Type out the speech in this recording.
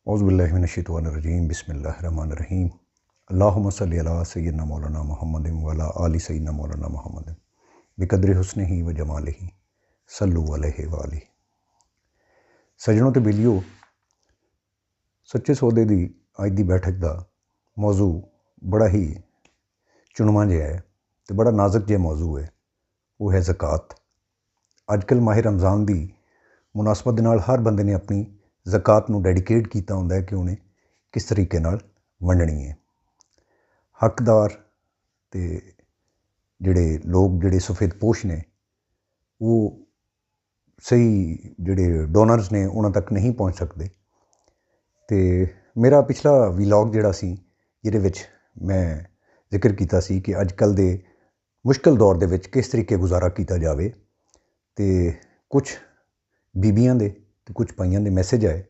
औज़ुबिल्लाहिमिनश्शैतानिर्रजीम बिस्मिल्लाहिर्रहमानिर्रहीम अल्लाहुम्मा सल्लि अला सय्यिदिना मौलाना मुहम्मदिन व अला आलि सय्यिदिना मौलाना मुहम्मदिन बिक़द्रि हुस्निही व जमालिही सल्लु अलैहि व आलिहि। सज्जनों ते बेलियो, सच्चे सौदे की अज की बैठक का मौजू बड़ा ही चुनवा जिहा है तो बड़ा नाजुक जिहा मौजू है। वो है ज़कात। अजकल माह रमज़ान की मुनासबत दे नाल हर बंदे ने अपनी ज़कात नूं डेडिकेट किया होंदा है कि उन्हें किस तरीके नाल वंडनी है। हकदार ते जिहड़े लोग जिहड़े सफ़ेद पोश ने वो सही जिहड़े डोनर्स ने उन्हां तक नहीं पहुँच सकते। तो मेरा पिछला वीलॉग जिहड़ा सी जिहदे विच मैं जिक्र किया सी कि अजकल दे मुश्किल दौर दे विच किस तरीके गुजारा किया जाए, तो कुछ बीबियां दे ते कुछ भाइयां दे मैसेज आए